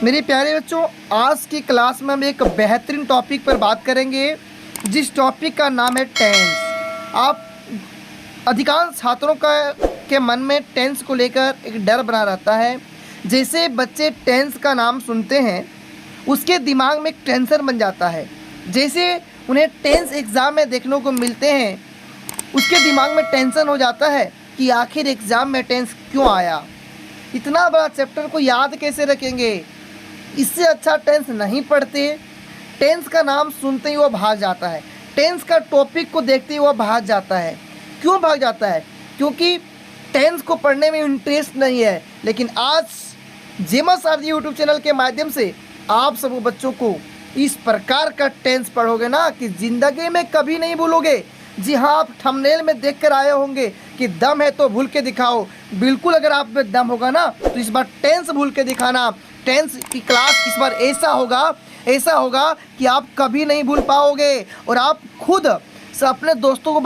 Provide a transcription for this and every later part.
मेरे प्यारे बच्चों, आज की क्लास में हम एक बेहतरीन टॉपिक पर बात करेंगे, जिस टॉपिक का नाम है टेंस। आप अधिकांश छात्रों का के मन में टेंस को लेकर एक डर बना रहता है। जैसे बच्चे टेंस का नाम सुनते हैं, उसके दिमाग में एक टेंशन बन जाता है। जैसे उन्हें टेंस एग्ज़ाम में देखने को मिलते हैं, उसके दिमाग में टेंशन हो जाता है कि आखिर एग्ज़ाम में टेंस क्यों आया, इतना बड़ा चैप्टर को याद कैसे रखेंगे। इससे अच्छा टेंस नहीं पढ़ते। टेंस का नाम सुनते ही वो भाग जाता है, टेंस का टॉपिक को देखते ही वो भाग जाता है। क्यों भाग जाता है? क्योंकि टेंस को पढ़ने में इंटरेस्ट नहीं है। लेकिन आज जेमा सारथी यूट्यूब चैनल के माध्यम से आप सब बच्चों को इस प्रकार का टेंस पढ़ोगे ना कि ज़िंदगी में कभी नहीं भूलोगे। जी हाँ, आप थंबनेल में देख कर आए होंगे कि दम है तो भूल के दिखाओ। बिल्कुल, अगर आप में दम होगा ना तो इस बार टेंस भूल के दिखाना। टेंस की क्लास इस बार ऐसा होगा कि आप कभी नहीं भूल पाओगे और आप खुद से अपने दोस्तों को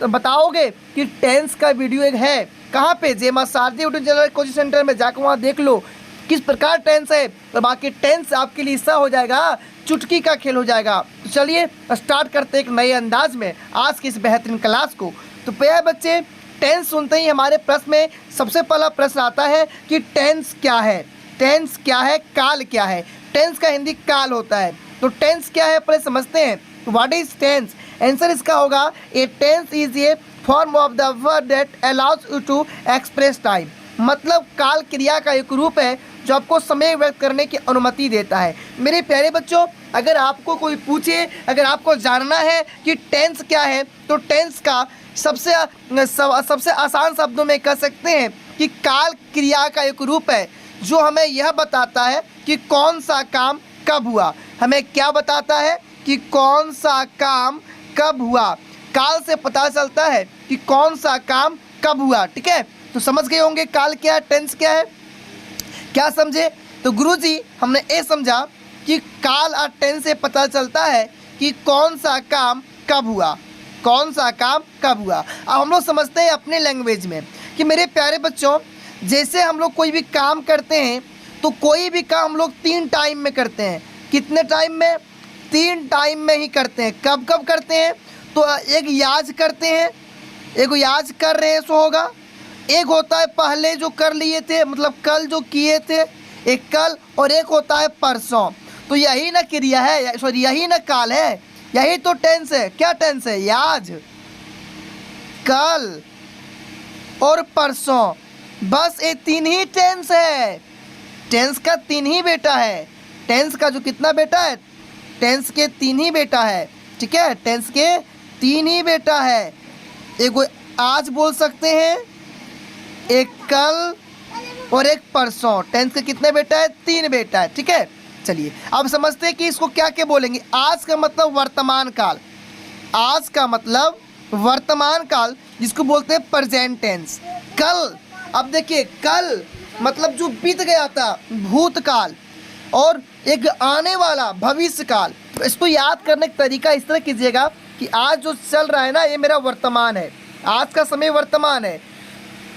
बताओगे कि टेंस का वीडियो एक है। कहाँ पे? जेमा सारथी यूट्यूब चैनल कोचिंग सेंटर में जाकर वहाँ देख लो किस प्रकार टेंस है। तो बाकी टेंस आपके लिए हिस्सा हो जाएगा, चुटकी का खेल हो जाएगा। तो चलिए स्टार्ट करते एक नए अंदाज में आज की इस बेहतरीन क्लास को। तो प्यारे बच्चे, टेंस सुनते ही हमारे प्रश्न में सबसे पहला प्रश्न आता है कि टेंस क्या है। टेंस क्या है, काल क्या है। टेंस का हिंदी काल होता है। तो टेंस क्या है पहले समझते हैं। What is tense? आंसर इसका होगा, a tense is a form of the word that allows you to express time. मतलब काल क्रिया का एक रूप है जो आपको समय व्यक्त करने की अनुमति देता है। मेरे प्यारे बच्चों, अगर आपको कोई पूछे, अगर आपको जानना है कि टेंस क्या है, तो टेंस का सबसे आसान शब्दों में कह सकते हैं कि काल क्रिया का एक रूप है जो हमें यह बताता है कि कौन सा काम कब हुआ। हमें क्या बताता है कि कौन सा काम कब हुआ। काल से पता चलता है कि कौन सा काम कब हुआ। ठीक है, तो समझ गए होंगे काल क्या है, टेंस क्या है। क्या समझे? तो गुरुजी, हमने ये समझा कि काल और टेंस से पता चलता है कि कौन सा काम कब हुआ, कौन सा काम कब हुआ। अब हम लोग समझते हैं अपने लैंग्वेज में कि मेरे प्यारे बच्चों, जैसे हम लोग कोई भी काम करते हैं तो कोई भी काम हम लोग 3 टाइम में करते हैं। कितने टाइम में? 3 टाइम में ही करते हैं। कब कब करते हैं? तो एक याद करते हैं, एक याद कर रहे हैं सो होगा। एक होता है पहले जो कर लिए थे, मतलब कल जो किए थे, एक कल, और एक होता है परसों। तो यही ना क्रिया है, सॉरी यही ना काल है, यही तो टेंस है। क्या टेंस है? याद, कल और परसों। बस ये 3 ही टेंस है। टेंस का 3 ही बेटा है। टेंस का जो कितना बेटा है? टेंस के 3 ही बेटा है। ठीक है, टेंस के 3 ही बेटा है। एक आज बोल सकते हैं, एक कल और एक परसों। टेंस के कितने बेटा है? 3 बेटा है। ठीक है, चलिए अब समझते हैं कि इसको क्या क्या बोलेंगे। आज का मतलब वर्तमान काल, आज का मतलब वर्तमान काल, जिसको बोलते हैं प्रेजेंट टेंस। कल, अब देखिए कल मतलब जो बीत गया था, भूतकाल, और एक आने वाला भविष्य काल। तो इसको याद करने का तरीका इस तरह कीजिएगा कि आज जो चल रहा है ना, ये मेरा वर्तमान है, आज का समय वर्तमान है।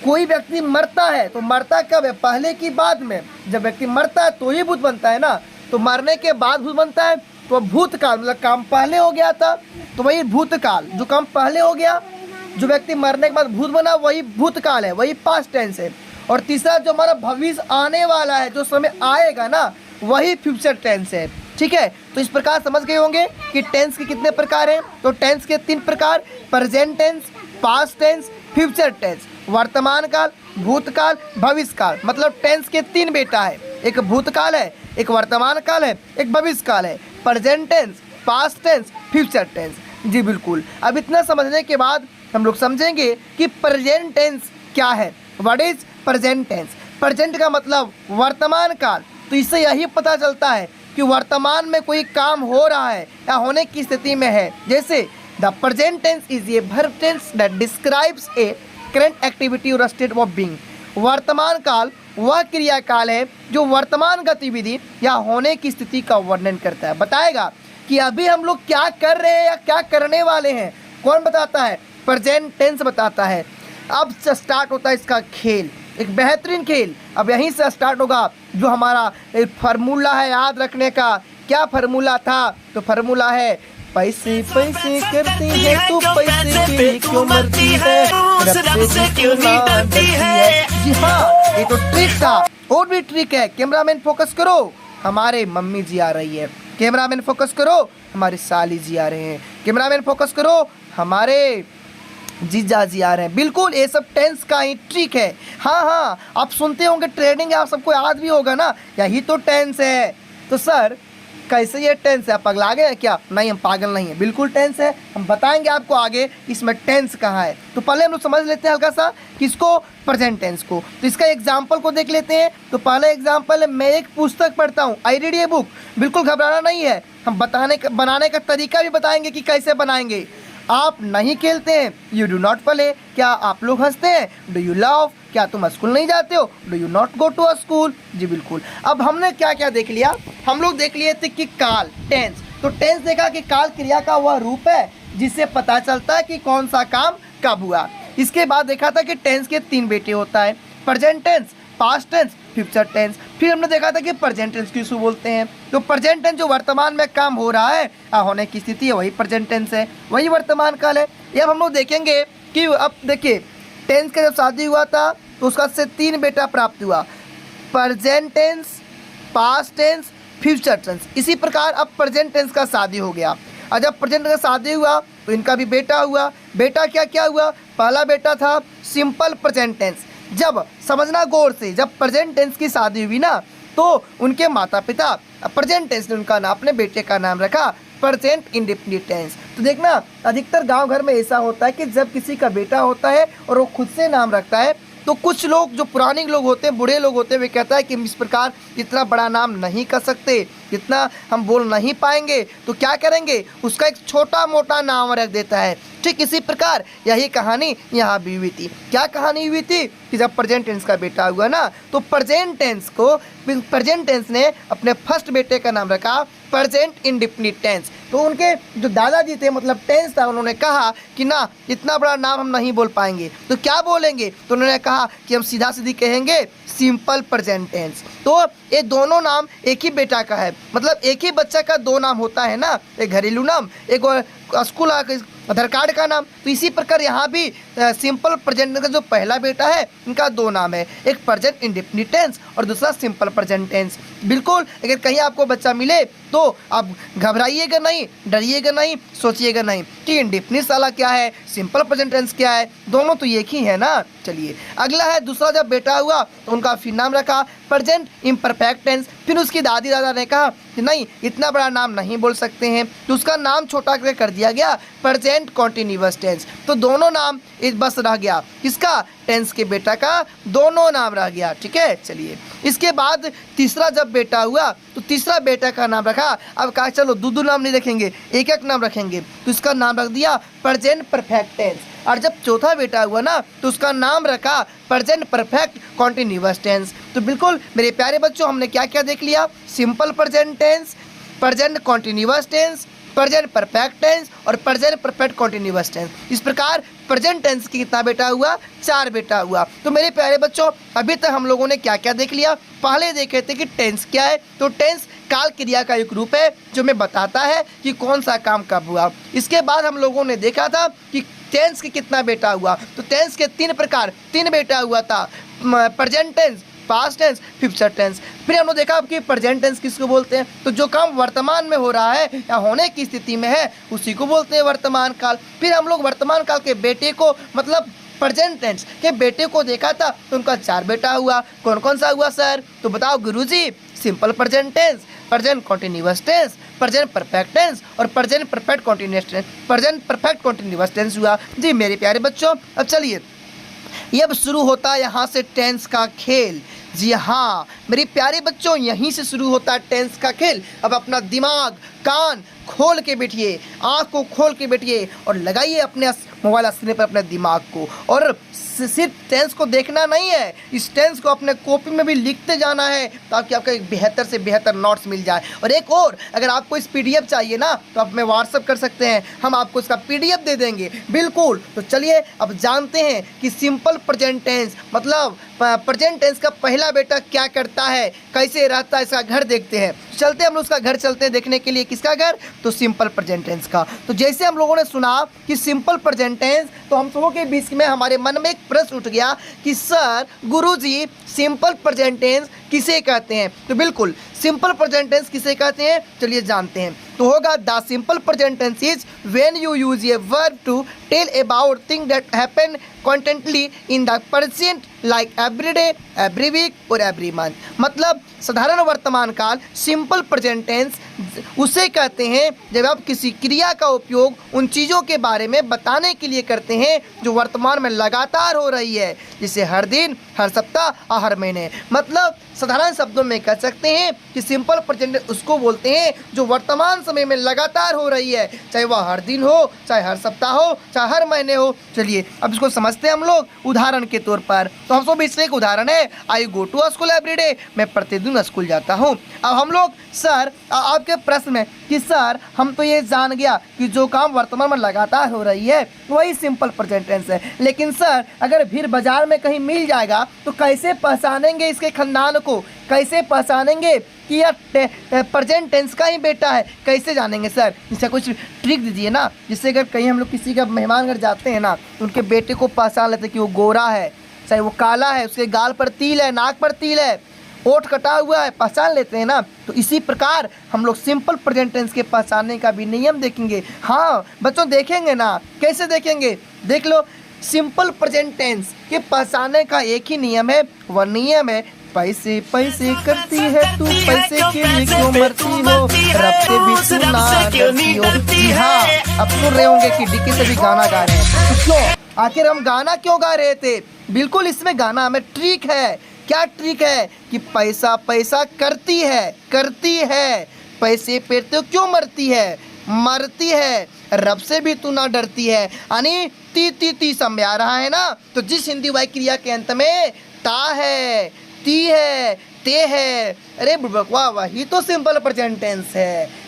कोई व्यक्ति मरता है तो मरता कब है? पहले की बाद में। जब व्यक्ति मरता है तो ही भूत बनता है ना, तो मरने के बाद भूत बनता है। तो भूतकाल मतलब काम पहले हो गया था, तो वही भूतकाल। जो काम पहले हो गया, जो व्यक्ति मरने के बाद भूत बना, वही भूतकाल है, वही पास्ट टेंस है। और तीसरा जो हमारा भविष्य आने वाला है, जो समय आएगा ना, वही फ्यूचर टेंस है। ठीक है, तो इस प्रकार समझ गए होंगे कि टेंस के कितने प्रकार हैं। तो टेंस के 3 प्रकार, present tense, past tense, future tense. वर्तमान काल, भूतकाल, भविष्य काल। मतलब टेंस के 3 बेटा है, एक भूतकाल है, एक वर्तमान काल है, एक भविष्य काल है। Present tense, past tense, future tense. जी बिल्कुल। अब इतना समझने के बाद हम लोग समझेंगे कि प्रेजेंट टेंस क्या है। What is present tense? Present का मतलब वर्तमान काल। तो इससे यही पता चलता है कि वर्तमान में कोई काम हो रहा है या होने की स्थिति में है। जैसे the present tense is a verb tense that describes a current activity और स्टेट ऑफ बीइंग। वर्तमान काल वह क्रिया काल है जो वर्तमान गतिविधि या होने की स्थिति का वर्णन करता है, बताएगा कि अभी हम लोग क्या कर रहे हैं या क्या करने वाले हैं। कौन बताता है? प्रेजेंट टेंस बताता है। अब स्टार्ट होता है इसका खेल। एक बेहतरीन खेल अब यहीं से स्टार्ट होगा। जो हमारा एक फार्मूला है याद रखने का, क्या फार्मूला था? तो फार्मूला है पैसे पैसे करती है तू, पैसे पे क्यों मरती है, रब से क्यों ना डरती है। जी हाँ, ये तो ट्रिक था। और भी ट्रिक है। कैमरामैन फोकस करो, हमारे मम्मी जी आ रही है। कैमरामैन फोकस करो, हमारे साली जी आ रहे हैं। कैमरामैन फोकस करो, हमारे जीजा जी आ रहे हैं। बिल्कुल ये सब टेंस का ही ट्रिक है। हाँ हाँ, आप सुनते होंगे ट्रेनिंग, आप सबको याद भी होगा ना, यही तो टेंस है। तो सर कैसे ये टेंस है, आप पगला गए हैं क्या? नहीं, हम पागल नहीं है, बिल्कुल टेंस है। हम बताएंगे आपको आगे इसमें टेंस कहाँ है। तो पहले हम लोग समझ लेते हैं हल्का सा किसको, प्रेजेंट टेंस को। तो इसका एग्जाम्पल को देख लेते हैं। तो पहला एग्जाम्पल है, मैं एक पुस्तक पढ़ता हूँ, आई रीड ए बुक। बिल्कुल घबराना नहीं है, हम बनाने का तरीका भी बताएंगे कि कैसे बनाएंगे। आप नहीं खेलते हैं, यू डू नॉट प्ले। क्या आप लोग हंसते हैं, डू यू लाफ। क्या तुम स्कूल नहीं जाते हो, do you not go to a school. जी बिल्कुल। अब हमने क्या क्या देख लिया, हम लोग देख लिए थे कि काल, टेंस। तो टेंस देखा कि काल क्रिया का वह रूप है जिससे पता चलता है कि कौन सा काम कब हुआ। इसके बाद देखा था कि टेंस के 3 बेटे होता है, present tense, past tense, future tense. फिर हमने देखा था कि प्रेजेंट टेंस किसको बोलते हैं। तो प्रेजेंट टेंस जो वर्तमान में काम हो रहा है, होने की स्थिति है, वही प्रेजेंट टेंस है, वही वर्तमान काल है। ये अब हम लोग देखेंगे कि अब देखिए टेंस का जब शादी हुआ था तो उसका से 3 बेटा प्राप्त हुआ, present tense, past tense, future tense. इसी प्रकार अब प्रेजेंट टेंस का शादी हो गया। और जब प्रेजेंट का शादी हुआ तो इनका भी बेटा हुआ। बेटा क्या क्या हुआ? पहला बेटा था सिंपल प्रेजेंट टेंस। जब समझना गौर से, जब प्रेजेंट टेंस की शादी हुई ना तो उनके माता पिता प्रेजेंट टेंस ने उनका नाम, अपने बेटे का नाम रखा प्रेजेंट इंडेफिनिट टेंस। तो देखना अधिकतर गांव घर में ऐसा होता है कि जब किसी का बेटा होता है और वो खुद से नाम रखता है तो कुछ लोग जो पुराने लोग होते हैं, बूढ़े लोग होते हैं, वे कहता है कि इस प्रकार इतना बड़ा नाम नहीं कर सकते, इतना हम बोल नहीं पाएंगे, तो क्या करेंगे, उसका एक छोटा मोटा नाम रख देता है। ठीक इसी प्रकार यही कहानी यहाँ भी हुई थी। क्या कहानी हुई थी कि जब प्रेजेंट टेंस का बेटा हुआ ना तो प्रेजेंट टेंस ने अपने फर्स्ट बेटे का नाम रखा प्रेजेंट इंडेफिनिट टेंस। तो उनके जो दादाजी थे, मतलब टेंस था, उन्होंने कहा कि ना इतना बड़ा नाम हम नहीं बोल पाएंगे, तो क्या बोलेंगे? तो उन्होंने कहा कि हम सीधा सीधी कहेंगे सिंपल प्रेजेंट टेंस। तो ये दोनों नाम एक ही बेटा का है, मतलब एक ही बच्चा का 2 नाम होता है ना, एक घरेलू नाम, एक स्कूल आधार कार्ड का नाम। तो इसी प्रकार यहाँ भी सिंपल प्रेजेंट का जो पहला बेटा है इनका 2 नाम है, एक प्रेजेंट इंडेफिनिट टेंस और दूसरा सिंपल प्रेजेंट टेंस। बिल्कुल, अगर कहीं आपको बच्चा मिले तो आप घबराइएगा नहीं, डरिएगा नहीं, सोचिएगा नहीं कि इंडेफिनिट वाला क्या है, सिंपल प्रेजेंट टेंस क्या है, दोनों तो एक ही है ना। चलिए अगला है, दूसरा जब बेटा हुआ तो उनका फिर नाम रखा प्रेजेंट इम्परफेक्ट टेंस। फिर उसकी दादी दादा ने कहा कि नहीं इतना बड़ा नाम नहीं बोल सकते हैं, तो उसका नाम छोटा कर दिया गया प्रेजेंट कॉन्टिन्यूअस टेंस। तो दोनों नाम इस बस रह गया, किसका? टेंस के बेटा का दोनों नाम रह गया। ठीक है, चलिए इसके बाद तीसरा जब बेटा हुआ तो तीसरा बेटा का नाम रखा, अब कहा चलो 2 नाम नहीं रखेंगे, एक नाम रखेंगे, तो इसका नाम रख दिया प्रेजेंट परफेक्ट टेंस। और जब चौथा बेटा हुआ ना तो उसका नाम रखा प्रेजेंट परफेक्ट कॉन्टिन्यूअस टेंस। तो बिल्कुल मेरे प्यारे बच्चों, हमने क्या क्या देख लिया? Simple present tense, present continuous tense, present perfect tense और प्रेजेंट परफेक्ट कॉन्टिन्यूअस टेंस। इस प्रकार प्रेजेंट टेंस की कितना बेटा हुआ? 4 बेटा हुआ। तो मेरे प्यारे बच्चों, अभी तक हम लोगों ने क्या क्या देख लिया? पहले देखे थे कि टेंस क्या है। तो टेंस काल क्रिया का एक रूप है जो हमें बताता है कि कौन सा काम कब हुआ। इसके बाद हम लोगों ने देखा था कि टेंस के कितना बेटा हुआ। तो टेंस के 3 प्रकार, 3 बेटा हुआ था, present tense, past tense, future tense. फिर हमने देखा कि प्रेजेंट टेंस किसको बोलते हैं? तो जो काम वर्तमान में हो रहा है या होने की स्थिति में है उसी को बोलते हैं वर्तमान काल। फिर हम लोग वर्तमान काल के बेटे को, मतलब प्रेजेंट टेंस के बेटे को देखा था तो उनका 4 बेटा हुआ। कौन कौन सा हुआ सर? तो बताओ गुरुजी। Simple present tense, present continuous tense, present perfect tense और present perfect continuous tense. Present perfect continuous tense हुआ। जी मेरे प्यारे बच्चों, अब चलिए ये अब शुरू होता है यहाँ से टेंस का खेल। जी हाँ मेरे प्यारे बच्चों, यहीं से शुरू होता है टेंस का खेल। अब अपना दिमाग, कान खोल के बैठिए, आँख को खोल के बैठिए और लगाइए अपने मोबाइल स्क्रीन पर अपने दिमाग को। और सिर्फ टेंस को देखना नहीं है, इस टेंस को अपने कॉपी में भी लिखते जाना है ताकि आपका एक बेहतर से बेहतर नोट्स मिल जाए। और एक और, अगर आपको इस पीडीएफ चाहिए ना तो आप हमें व्हाट्सअप कर सकते हैं, हम आपको इसका पीडीएफ दे देंगे। बिल्कुल, तो चलिए अब जानते हैं कि सिंपल प्रेजेंट टेंस मतलब प्रेजेंट टेंस का पहला बेटा क्या करता है, कैसे रहता है, इसका घर देखते हैं। चलते हम लोग उसका घर चलते हैं देखने के लिए। किसका घर? तो सिंपल प्रेजेंट टेंस का। तो जैसे हम लोगों ने सुना कि सिंपल प्रेजेंट टेंस, तो हम सबों के बीच में हमारे मन में एक प्रश्न उठ गया कि सर गुरुजी सिंपल प्रेजेंट टेंस किसे कहते हैं? तो बिल्कुल सिंपल प्रेजेंट टेंस किसे कहते हैं, चलिए जानते हैं। तो होगा the simple present tense is when you use a verb to tell about thing that happen constantly in the present like every day, every week और एवरी मंथ। मतलब साधारण वर्तमान काल सिंपल प्रेजेंट टेंस उसे कहते हैं जब आप किसी क्रिया का उपयोग उन चीज़ों के बारे में बताने के लिए करते हैं जो वर्तमान में लगातार हो रही है, जैसे हर दिन, हर सप्ताह और हर महीने। मतलब साधारण शब्दों में कह सकते हैं कि सिंपल प्रेजेंट टेंस उसको बोलते हैं जो वर्तमान समय में लगातार हो रही है, चाहे वह हर दिन हो, चाहे हर सप्ताह हो, चाहे हर महीने हो। चलिए अब इसको समझते हैं हम लोग उदाहरण के तौर पर। तो हम सब इससे एक उदाहरण है, I go to school every day, मैं प्रतिदिन स्कूल जाता हूँ। अब हम लोग सर आपके प्रश्न में कि सर हम तो ये जान गया कि जो काम वर्तमान में लगातार हो रही है वही सिंपल प्रेजेंट टेंस है, लेकिन सर अगर भीड़ बाजार में कहीं मिल जाएगा तो कैसे पहचानेंगे इसके खानदान को, कैसे पहचानेंगे कि यह प्रेजेंट टेंस का ही बेटा है, कैसे जानेंगे सर? इसका कुछ ट्रिक दीजिए ना, जिससे अगर कहीं हम लोग किसी का मेहमान घर जाते हैं ना तो उनके बेटे को पहचान लेते हैं कि वो गोरा है, चाहे वो काला है, उसके गाल पर तिल है, नाक पर तिल है, ओठ कटा हुआ है, पहचान लेते हैं ना। तो इसी प्रकार हम लोग सिंपल प्रेजेंट टेंस के पहचानने का भी नियम देखेंगे। हाँ बच्चों देखेंगे ना, कैसे देखेंगे? देख लो, सिंपल प्रेजेंट टेंस के पहचानने का एक ही नियम है, वह नियम है पैसे पैसे करती है तू, पैसे के लिए क्यों मरती हो, रब से भी तू ना डरती हो। जी हाँ, अब सुन रहे होंगे कि डिक्की से भी गाना गा रहे हैं। तो क्यों, आखिर हम गाना क्यों गा रहे थे? बिल्कुल इसमें गाना हमें ट्रिक है। क्या ट्रिक है? कि पैसा पैसा करती है, पैसे पे तो क्यों मरती है, मरती है, रब से भी तू ना डरती है। यानी ती समय आ रहा है ना, तो जिस हिंदी वाक्य क्रिया के अंत में ता है, ती है, ते है, अरे वाह, वही तो सिंपल प्रेजेंट टेंस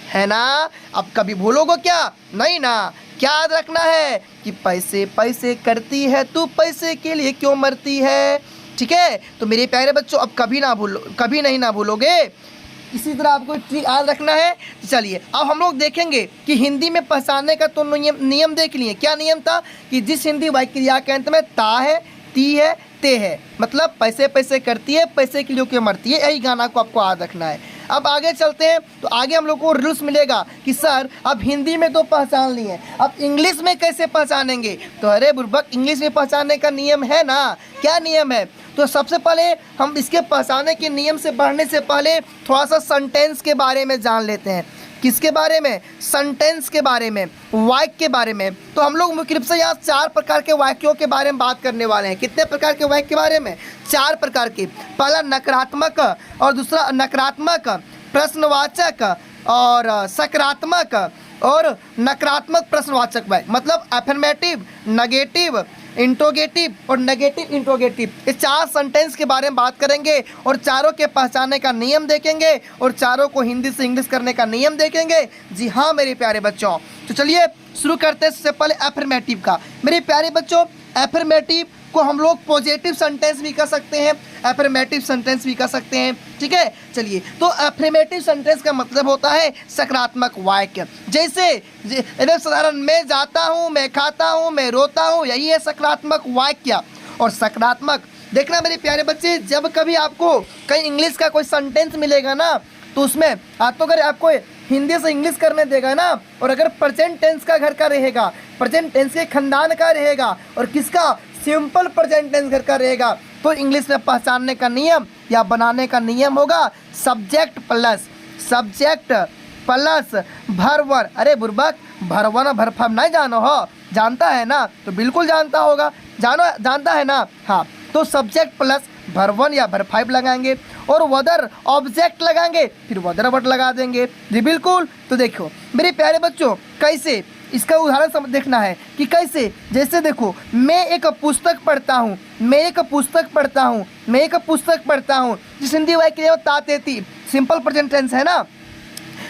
है ना। अब कभी भूलोगे क्या? नहीं ना। क्या याद रखना है कि पैसे पैसे करती है तू, पैसे के लिए क्यों मरती है। ठीक है, तो मेरे प्यारे बच्चों अब कभी नहीं ना भूलोगे। इसी तरह आपको ट्रिक याद रखना है। तो चलिए अब हम लोग देखेंगे कि हिंदी में पहचानने का तो नियम देख लिए। क्या नियम था? कि जिस हिंदी वाक्य क्रिया के अंत में ता है, ती है, ते है, मतलब पैसे पैसे करती है, पैसे के लिए क्यों मरती है, यही गाना को आपको याद रखना है। अब आगे चलते हैं, तो आगे हम लोग को रूल्स मिलेगा कि सर अब हिंदी में तो पहचान लिए, अब इंग्लिश में कैसे पहचानेंगे? तो अरे बुर्बक, इंग्लिश में पहचानने का नियम है ना। क्या नियम है? तो सबसे पहले हम इसके पहचानने के नियम से बढ़ने से पहले थोड़ा सा सेंटेंस के बारे में जान लेते हैं। किसके बारे में? सेंटेंस के बारे में, वाक्य के बारे में। तो हम लोग मुख्य रूप से यहाँ 4 प्रकार के वाक्यों के बारे में बात करने वाले हैं। कितने प्रकार के वाक्य के बारे में? 4 प्रकार के। पहला नकारात्मक और दूसरा नकारात्मक, प्रश्नवाचक और सकारात्मक और नकारात्मक प्रश्नवाचक वाक्य, मतलब अफर्मेटिव, नेगेटिव, इंट्रोगेटिव और नेगेटिव इंट्रोगेटिव। इस 4 सेंटेंस के बारे में बात करेंगे और चारों के पहचानने का नियम देखेंगे और चारों को हिंदी से इंग्लिश करने का नियम देखेंगे। जी हाँ मेरे प्यारे बच्चों, तो चलिए शुरू करते हैं। सबसे पहले अफर्मेटिव का। मेरे प्यारे बच्चों, अफर्मेटिव को हम लोग पॉजिटिव सेंटेंस भी कर सकते हैं, अफर्मेटिव सेंटेंस भी कर सकते हैं। ठीक है, चलिए तो अफर्मेटिव सेंटेंस का मतलब होता है सकारात्मक वाक्य। जैसे एकदम साधारण, मैं जाता हूँ, मैं खाता हूँ, मैं रोता हूँ, यही है सकारात्मक वाक्य। और सकारात्मक देखना मेरे प्यारे बच्चे, जब कभी आपको कहीं इंग्लिश का कोई सेंटेंस मिलेगा ना, तो उसमें तो अगर आपको हिंदी से इंग्लिश करने देगा ना, और अगर प्रेजेंट टेंस का घर का रहेगा, प्रेजेंट टेंस के खानदान का रहेगा और किसका? सिंपल प्रेजेंट टेंस घर का रहेगा, तो इंग्लिश में पहचानने का नियम या बनाने का नियम होगा सब्जेक्ट प्लस भरवन। अरे बुर्बक, भरवन भरफम नहीं जानो हो? जानता है ना? तो बिल्कुल जानता होगा, जानता है ना। हाँ, तो सब्जेक्ट प्लस भरवन या भरफाइव लगाएंगे और वदर ऑब्जेक्ट लगाएंगे, फिर वदर वर्ड लगा देंगे। जी बिल्कुल। तो देखो मेरे प्यारे बच्चों, कैसे इसका उदाहरण देखना है कि कैसे। जैसे देखो, मैं एक पुस्तक पढ़ता हूँ, जिस हिंदी वाक्य तातेती सिंपल प्रेजेंट टेंस है ना,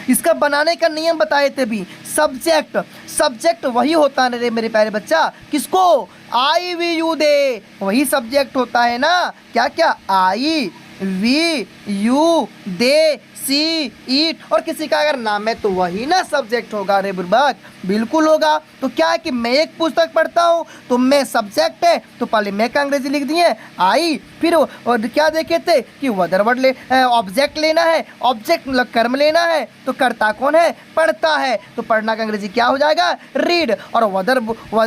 इसका बनाने का नियम बताए थे भी। सब्जेक्ट वही होता है रे मेरे प्यारे बच्चा, किसको? आई वी यू दे, वही सब्जेक्ट होता है ना। क्या क्या, आई वी यू दे सी ईट, और किसी का अगर नाम है तो वही ना सब्जेक्ट होगा। अरे बुर्बक, बिल्कुल होगा। तो क्या है कि मैं एक पुस्तक पढ़ता हूँ तो मैं सब्जेक्ट है, तो पहले मैं का अंग्रेजी लिख दिए आई, फिर और क्या देखे थे कि वदर वर्ड ऑब्जेक्ट लेना है, ऑब्जेक्ट मतलब कर्म लेना है, तो कर्ता कौन है, पढ़ता है, तो पढ़ना का अंग्रेजी क्या हो जाएगा, रीड। और वदर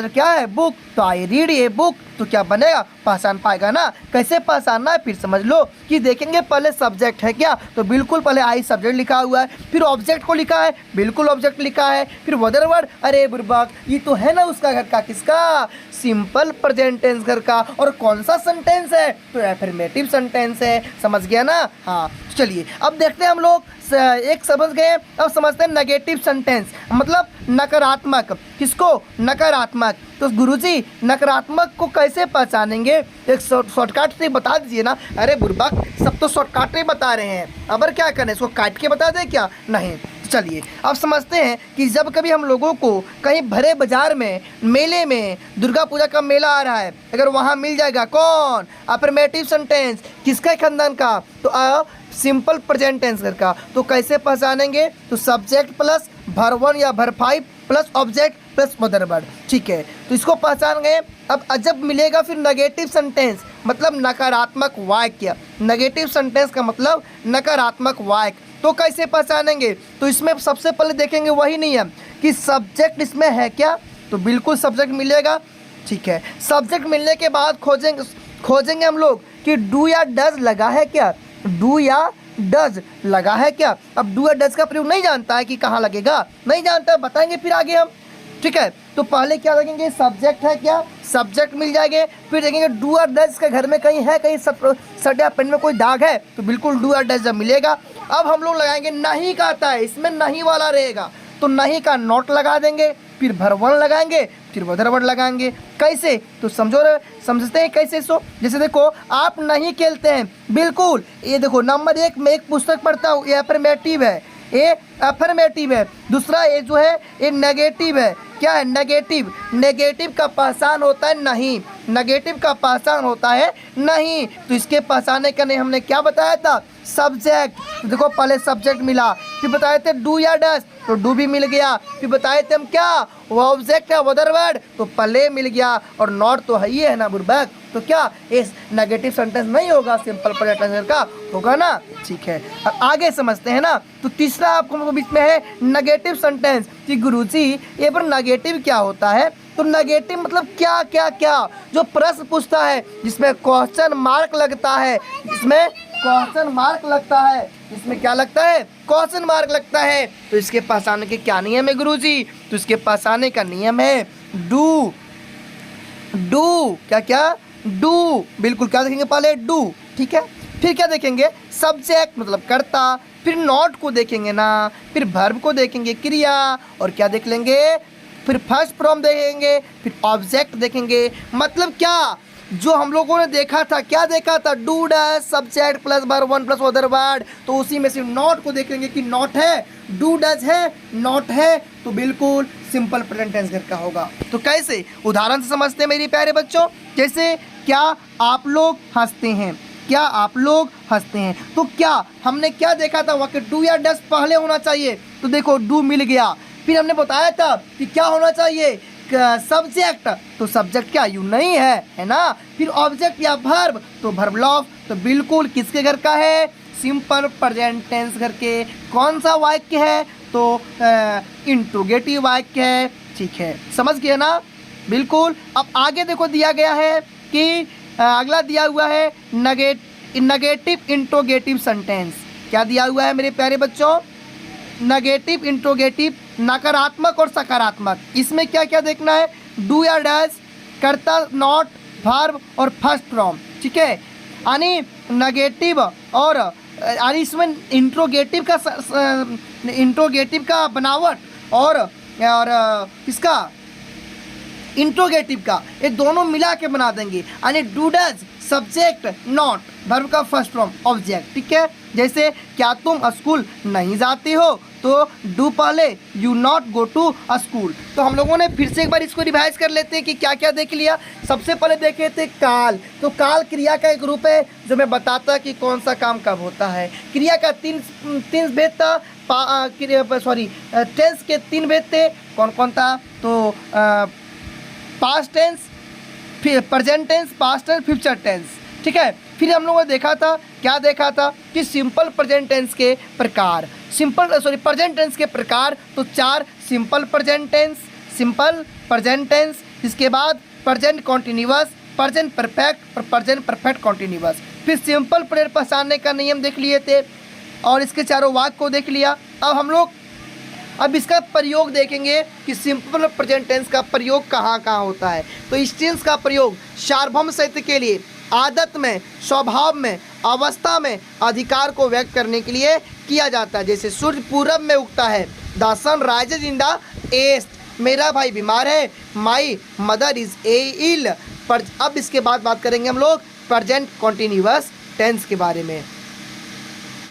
क्या है, बुक, तो आई रीड ए बुक, तो क्या बनेगा, पहचान पाएगा ना। कैसे पहचानना है, फिर समझ लो कि देखेंगे पहले सब्जेक्ट है क्या, तो बिल्कुल पहले आई सब्जेक्ट लिखा हुआ है, फिर ऑब्जेक्ट को लिखा है, बिल्कुल ऑब्जेक्ट लिखा है, फिर वदर वर्ड, अरे बुर्बक ये तो है ना उसका घर का, किसका, सिंपल प्रेजेंट टेंस घर का। और कौन सा सेंटेंस है, तो एफर्मेटिव सेंटेंस है, समझ गया ना। हाँ चलिए अब देखते हैं हम लोग, एक समझ गए, अब समझते हैं नेगेटिव सेंटेंस, मतलब नकारात्मक। किसको, नकारात्मक। तो गुरुजी नकारात्मक को कैसे पहचानेंगे, एक शॉर्टकट से बता दीजिए ना। अरे बुर्बक सब तो शॉर्टकट ही बता रहे हैं, अब क्या करें, इसको काट के बता दें क्या, नहीं। चलिए अब समझते हैं कि जब कभी हम लोगों को कहीं भरे बाजार में, मेले में, दुर्गा पूजा का मेला आ रहा है, अगर वहाँ मिल जाएगा कौन, अफर्मेटिव सेंटेंस, किसका खानदान का, तो सिंपल प्रेजेंट टेंस का। तो कैसे पहचानेंगे, तो सब्जेक्ट प्लस भर 1 या भर 5 plus object plus mother word, ठीक है। तो इसको पहचान गए। अब जब मिलेगा फिर नेगेटिव सेंटेंस, मतलब नकारात्मक वाक्य। नेगेटिव सेंटेंस का मतलब नकारात्मक वाक्य, तो कैसे पहचानेंगे, तो इसमें सबसे पहले देखेंगे वही नियम कि सब्जेक्ट इसमें है क्या, तो बिल्कुल सब्जेक्ट मिलेगा, ठीक है। सब्जेक्ट मिलने के बाद खोजेंगे हम लोग कि डू या डज लगा है क्या, डू या डज लगा है क्या। अब डू या डज का प्रयोग नहीं जानता है कि कहाँ लगेगा, नहीं जानता है, बताएंगे फिर आगे हम, ठीक है। तो पहले क्या देखेंगे, सब्जेक्ट है क्या, सब्जेक्ट मिल जाएंगे, फिर देखेंगे डू और डज के घर में कहीं है, कहीं शर्ट या पेन में कोई दाग है, तो बिल्कुल डू और डज जब मिलेगा। अब हम लोग लगाएंगे नहीं का आता है, इसमें नहीं वाला रहेगा, तो नहीं का नॉट लगा देंगे, फिर भर 1 लगाएंगे, फिर वदर वर्ड लगाएंगे। कैसे, तो समझते हैं कैसे। सो जैसे देखो आप नहीं खेलते हैं, बिल्कुल ये देखो नंबर 1 मैं एक पुस्तक पढ़ता हूँ, ये अफर्मेटिव है, ये अफर्मेटिव है। दूसरा ये जो है ये नेगेटिव है, क्या है, नेगेटिव। नेगेटिव का पहचान होता है नहीं, नेगेटिव का पहचान होता है नहीं। तो इसके पहचाने का नहीं हमने क्या बताया था, सब्जेक्ट। तो देखो पहले सब्जेक्ट मिला, फिर बताए थे डू या डज, तो डू भी मिल गया, फिर बताए थे हम क्या, वो ऑब्जेक्ट है वदर वर्ड, तो पहले मिल गया, और नॉट तो है ही है ना बुर्बक, तो क्या इस नेगेटिव सेंटेंस नहीं होगा, सिंपल प्रेजेंट टेंस का होगा ना, ठीक है। अब आगे समझते हैं ना। तो तीसरा आपको बीच में है नेगेटिव सेंटेंस कि गुरुजी ये पर नेगेटिव क्या होता है, तो नेगेटिव मतलब क्या क्या क्या, जो प्रश्न पूछता है, जिसमें क्वेश्चन मार्क लगता है, जिसमें क्वेश्चन मार्क लगता है, इसमें क्या लगता है, क्वेश्चन मार्क लगता है। तो इसके पहचानने के क्या नियम है गुरुजी, तो इसके पहचानने का नियम है डू, डू क्या क्या, डू, बिल्कुल क्या देखेंगे पहले डू, ठीक है। फिर क्या देखेंगे, सब्जेक्ट मतलब कर्ता, फिर नॉट को देखेंगे ना, फिर वर्ब को देखेंगे क्रिया, और क्या देख लेंगे, फिर फर्स्ट फॉर्म देखेंगे, फिर ऑब्जेक्ट देखेंगे। मतलब क्या, जो हम लोगों ने देखा था, क्या देखा था, do does subject plus verb 1 plus other word, तो उसी में से नॉट को देख लेंगे कि नॉट है, डू डज है, नॉट है, तो बिल्कुल सिंपल प्रेजेंट टेंस का होगा। तो कैसे, उदाहरण से समझते हैं मेरे प्यारे बच्चों। जैसे क्या आप लोग हंसते हैं, क्या आप लोग हंसते हैं, तो क्या हमने क्या देखा था, वहाँ के डू या डज पहले होना चाहिए, तो देखो डू मिल गया। फिर हमने बताया था कि क्या होना चाहिए, सब्जेक्ट, तो सब्जेक्ट क्या यू नहीं है ना। फिर ऑब्जेक्ट या वर्ब, तो वर्ब लॉफ, तो बिल्कुल किसके घर का है, सिंपल प्रेजेंट टेंस घर के। कौन सा वाक्य है, तो इंट्रोगेटिव वाक्य है, ठीक है, समझ गए ना, बिल्कुल। अब आगे देखो दिया गया है कि अगला दिया हुआ है नेगेटिव इंट्रोगेटिव सेंटेंस। क्या दिया हुआ है मेरे प्यारे बच्चों, नेगेटिव इंट्रोगेटिव, नकारात्मक और सकारात्मक। इसमें क्या क्या देखना है, डू या डज, कर्ता, नॉट, वर्ब और फर्स्ट फॉर्म, ठीक है। यानी नेगेटिव और इसमें इंट्रोगेटिव का बनावट और इसका इंट्रोगेटिव का, ये दोनों मिला के बना देंगे। यानी do does subject, not, verb का फर्स्ट फॉर्म, ऑब्जेक्ट, ठीक है। जैसे क्या तुम स्कूल नहीं जाते हो, तो डू पहले, you not go to school. तो हम लोगों ने फिर से एक बार इसको रिवाइज कर लेते हैं कि क्या क्या देख लिया। सबसे पहले देखे थे काल। तो काल क्रिया का एक रूप है जो मैं बताता कि कौन सा काम कब होता है। क्रिया का तीन भेद था, टेंस के 3 भेद थे। कौन कौन था? तो पास्ट टेंस, फिर present tense, past tense, future tense. ठीक है। फिर हम लोगों ने देखा था, क्या देखा था कि सिंपल प्रेजेंट टेंस के प्रकार, प्रेजेंट टेंस के प्रकार। तो 4 simple present tense, simple present tense, इसके बाद प्रेजेंट कॉन्टिन्यूअस, प्रेजेंट परफेक्ट और प्रेजेंट परफेक्ट कॉन्टिन्यूअस। फिर सिंपल प्रेजेंट पहचानने का नियम देख लिए थे और इसके चारों वाक्य को देख लिया। अब हम लोग इसका प्रयोग देखेंगे कि सिंपल प्रेजेंट टेंस का प्रयोग कहाँ कहाँ होता है। तो इस टेंस का प्रयोग सार्वभौम सत्य के लिए, आदत में, स्वभाव में, अवस्था में अधिकार को व्यक्त करने के लिए किया जाता है। जैसे सूर्य पूरब में उगता है, the sun rises in the east, मेरा भाई बीमार है, माई मदर इज इल। पर अब इसके बाद बात करेंगे हम लोग प्रेजेंट कॉन्टिन्यूअस टेंस के बारे में।